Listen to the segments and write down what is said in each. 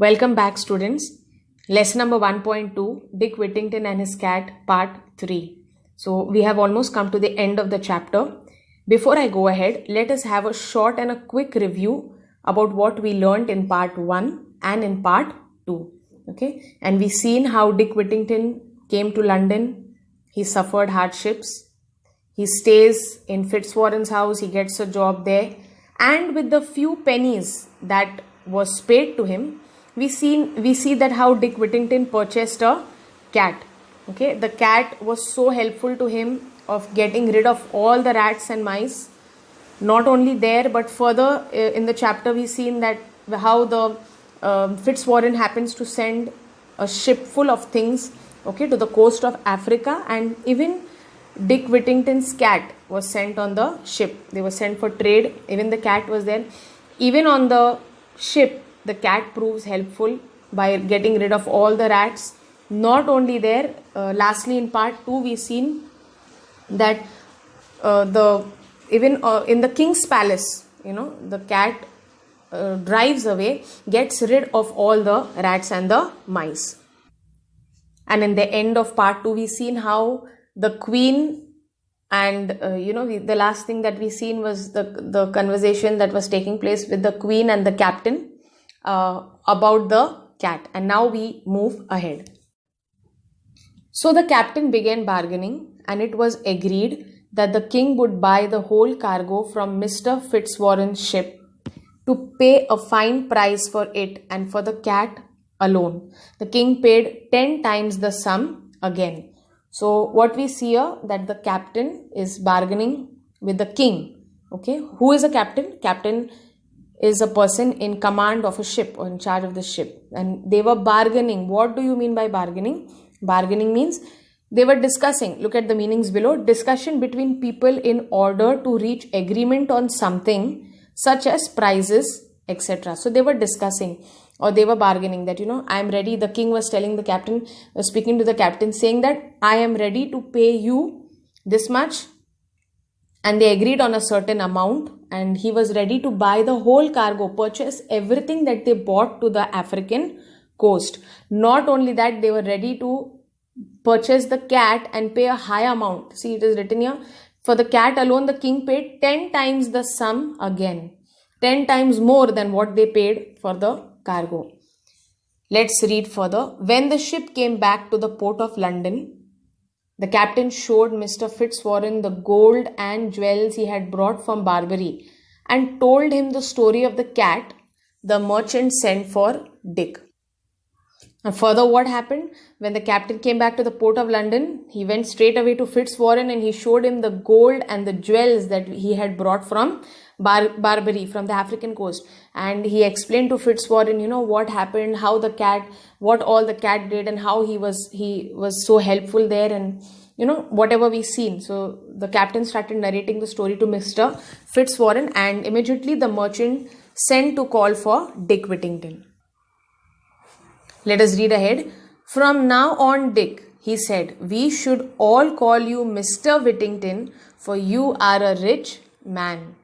Welcome back, students. Lesson number 1.2, Dick Whittington and his cat, part 3. So we have almost come to the end of the chapter. Before I go ahead, let us have a short and a quick review about what we learned in part 1 and in part 2. Okay, and we've seen how Dick Whittington came to London. He suffered hardships. He stays in Fitzwarren's house. He gets a job there. And with the few pennies that was paid to him, we see that how Dick Whittington purchased a cat. Okay, the cat was so helpful to him of getting rid of all the rats and mice. Not only there, but further in the chapter we seen that how the Fitzwarren happens to send a ship full of things, okay, to the coast of Africa, and even Dick Whittington's cat was sent on the ship. They were sent for trade. Even the cat was there. Even on the ship, the cat proves helpful by getting rid of all the rats. Not only there, lastly in part 2 we've seen that in the king's palace, the cat drives away, gets rid of all the rats and the mice. And in the end of part 2 we've seen how the queen and the last thing that we seen was the conversation that was taking place with the queen and the captain about the cat. And now we move ahead. So the captain began bargaining, and it was agreed that the king would buy the whole cargo from Mr. Fitzwarren's ship to pay a fine price for it and for the cat alone. The king paid 10 times the sum again. So what we see here, that the captain is bargaining with the king. Okay, who is a captain? Captain is a person in command of a ship or in charge of the ship, and they were bargaining. What do you mean by bargaining? Bargaining means they were discussing. Look at the meanings below. Discussion between people in order to reach agreement on something such as prices, etc. So they were discussing, or they were bargaining that, I am ready. The king was telling the captain, speaking to the captain, saying that I am ready to pay you this much. And they agreed on a certain amount, and he was ready to buy the whole cargo, purchase everything that they bought to the African coast. Not only that, they were ready to purchase the cat and pay a high amount. See, it is written here, for the cat alone, the king paid 10 times the sum again. 10 times more than what they paid for the cargo. Let's read further. When the ship came back to the port of London, the captain showed Mr. Fitzwarren the gold and jewels he had brought from Barbary and told him the story of the cat the merchant sent for Dick. And further, what happened? When the captain came back to the port of London, he went straight away to Fitzwarren and he showed him the gold and the jewels that he had brought from Barbary, from the African coast. And he explained to Fitzwarren, what happened, how the cat, what all the cat did, and how he was so helpful there, and whatever we've seen. So the captain started narrating the story to Mr. Fitzwarren, and immediately the merchant sent to call for Dick Whittington. Let us read ahead. From now on, Dick, he said, we should all call you Mr. Whittington, for you are a rich man.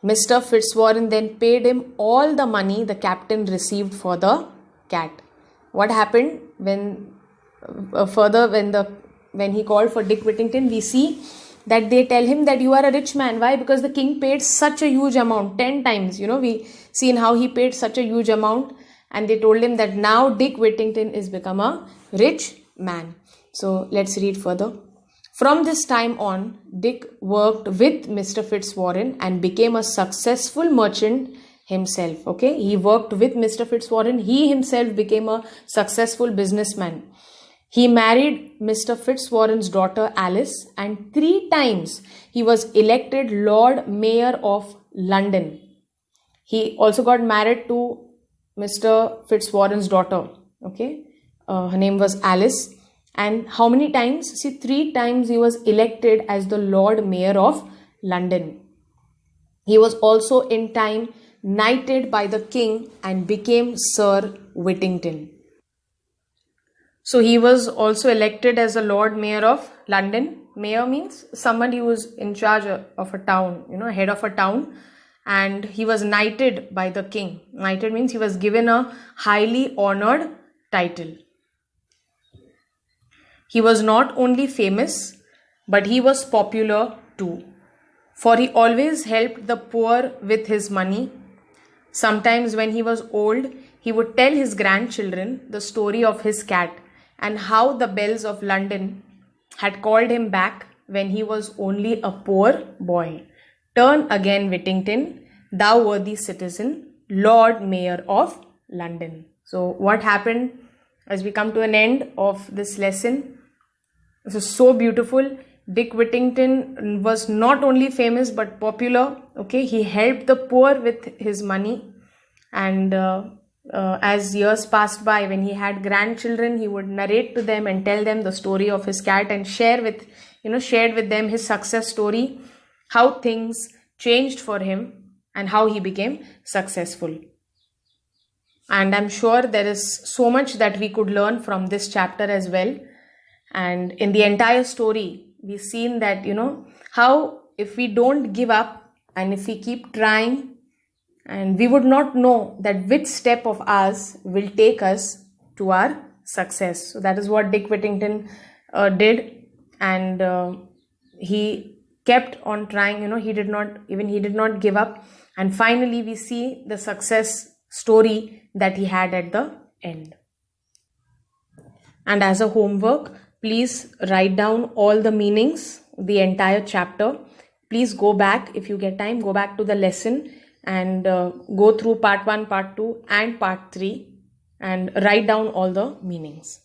Mr. Fitzwarren then paid him all the money the captain received for the cat. What happened when when he called for Dick Whittington? We see that they tell him that you are a rich man. Why? Because the king paid such a huge amount, 10 times. We seen how he paid such a huge amount, and they told him that now Dick Whittington is become a rich man. So let's read further. From this time on, Dick worked with Mr. Fitzwarren and became a successful merchant himself. Okay, he worked with Mr. Fitzwarren. He himself became a successful businessman. He married Mr. Fitzwarren's daughter Alice, and 3 times he was elected Lord Mayor of London. He also got married to Mr. Fitzwarren's daughter. Okay, her name was Alice. And how many times? See, 3 times he was elected as the Lord Mayor of London. He was also in time knighted by the king and became Sir Whittington. So he was also elected as the Lord Mayor of London. Mayor means somebody who is in charge of a town, head of a town. and he was knighted by the king. Knighted means he was given a highly honored title. He was not only famous, but he was popular too, for he always helped the poor with his money. Sometimes when he was old, he would tell his grandchildren the story of his cat and how the bells of London had called him back when he was only a poor boy. Turn again, Whittington, thou worthy citizen, Lord Mayor of London. So what happened as we come to an end of this lesson? This is so beautiful. Dick Whittington was not only famous but popular. Okay, he helped the poor with his money, and as years passed by, when he had grandchildren, he would narrate to them and tell them the story of his cat and shared with them his success story, how things changed for him and how he became successful. And I'm sure there is so much that we could learn from this chapter as well. And in the entire story, we've seen that, how if we don't give up and if we keep trying, and we would not know that which step of ours will take us to our success. So that is what Dick Whittington did, and he kept on trying. He did not give up, and finally we see the success story that he had at the end. And as a homework, please write down all the meanings, the entire chapter. Please go back, if you get time, go back to the lesson and go through part 1, part 2 and part 3 and write down all the meanings.